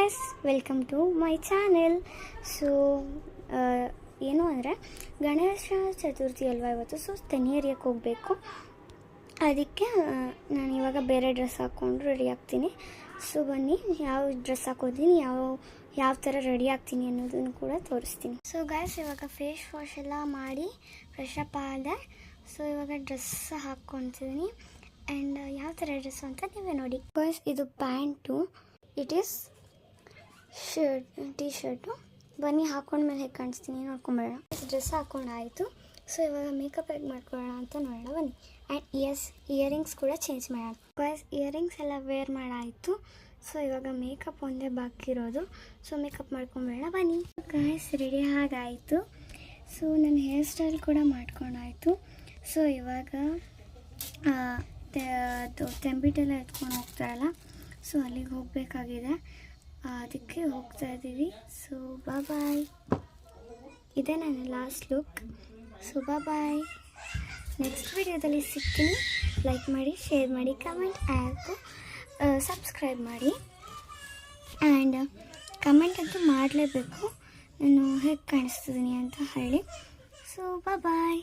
Guys, welcome to my channel. So ಏನು ಅಂದರೆ ಗಣೇಶ ಚತುರ್ಥಿ ಅಲ್ವಾ ಇವತ್ತು. ಸೊ ತೆನಿ ಎರಿಯಕ್ಕೆ ಹೋಗಬೇಕು. ಅದಕ್ಕೆ ನಾನು ಇವಾಗ ಬೇರೆ ಡ್ರೆಸ್ ಹಾಕ್ಕೊಂಡು ರೆಡಿ ಆಗ್ತೀನಿ. ಸೊ ಬನ್ನಿ, ಯಾವ ಡ್ರೆಸ್ ಹಾಕೋತೀನಿ, ಯಾವ ಥರ ರೆಡಿ ಆಗ್ತೀನಿ ಅನ್ನೋದನ್ನು ಕೂಡ ತೋರಿಸ್ತೀನಿ. ಸೊ ಗಾಯ್ಸ್, ಇವಾಗ ಫೇಸ್ ವಾಶ್ ಎಲ್ಲ ಮಾಡಿ ಫ್ರೆಶ್ ಅಪ್ ಆದೆ. ಸೊ ಇವಾಗ ಡ್ರೆಸ್ ಹಾಕ್ಕೊತಿದ್ದೀನಿ. ಆ್ಯಂಡ್ ಯಾವ ಥರ ಡ್ರೆಸ್ಸು ಅಂತ ನೀವೇ ನೋಡಿ. ಗಾಯ್ಸ್, ಇದು pant, it is T shirt. ಬನ್ನಿ ಹಾಕೊಂಡ್ಮೇಲೆ ಹೇಗೆ ಕಾಣಿಸ್ತೀನಿ ನೋಡ್ಕೊಂಬೇಡ. ಡ್ರೆಸ್ ಹಾಕೊಂಡಾಯಿತು. ಸೊ ಇವಾಗ ಮೇಕಪ್ ಹೇಗೆ ಮಾಡ್ಕೊಳ್ಳೋಣ ಅಂತ ನೋಡೋಣ ಬನ್ನಿ. ಆ್ಯಂಡ್ ಇಯರಿಂಗ್ಸ್ ಕೂಡ ಚೇಂಜ್ ಮಾಡೋಣ. ಗಾಯ್ಸ್, ಇಯರಿಂಗ್ಸ್ ಎಲ್ಲ ವೇರ್ ಮಾಡಾಯಿತು. ಸೊ ಇವಾಗ ಮೇಕಪ್ ಒಂದೇ ಬಾಕಿ ಇರೋದು. ಸೊ ಮೇಕಪ್ ಮಾಡ್ಕೊಂಬೇಡ ಬನ್ನಿ. Guys, ready ಆಗಾಯಿತು. ಸೊ ನನ್ನ ಹೇರ್ ಸ್ಟೈಲ್ ಕೂಡ ಮಾಡ್ಕೊಂಡಾಯಿತು. ಸೊ ಇವಾಗ ಅದು ತೆಂಬಿಟೆಲ್ಲ ಎತ್ಕೊಂಡು ಹೋಗ್ತಾರಲ್ಲ, ಸೊ ಅಲ್ಲಿಗೆ ಹೋಗಬೇಕಾಗಿದೆ. ಅದಕ್ಕೆ ಹೋಗ್ತಾ ಇದ್ದೀವಿ. So bye. ಇದೇ ನನ್ನ last look. So bye. Next ವಿಡಿಯೋದಲ್ಲಿ ಸಿಗ್ತೀನಿ. ಲೈಕ್ ಮಾಡಿ, ಶೇರ್ ಮಾಡಿ, ಕಮೆಂಟ್ ಹಾಗೂ ಸಬ್ಸ್ಕ್ರೈಬ್ ಮಾಡಿ. ಆ್ಯಂಡ್ ಕಮೆಂಟ್ ಅಂತೂ ಮಾಡಲೇಬೇಕು, ನಾನು ಹೇಗೆ ಕಾಣಿಸ್ತಿದ್ದೀನಿ ಅಂತ ಹೇಳಿ. ಸೊ ಬಾಯ್.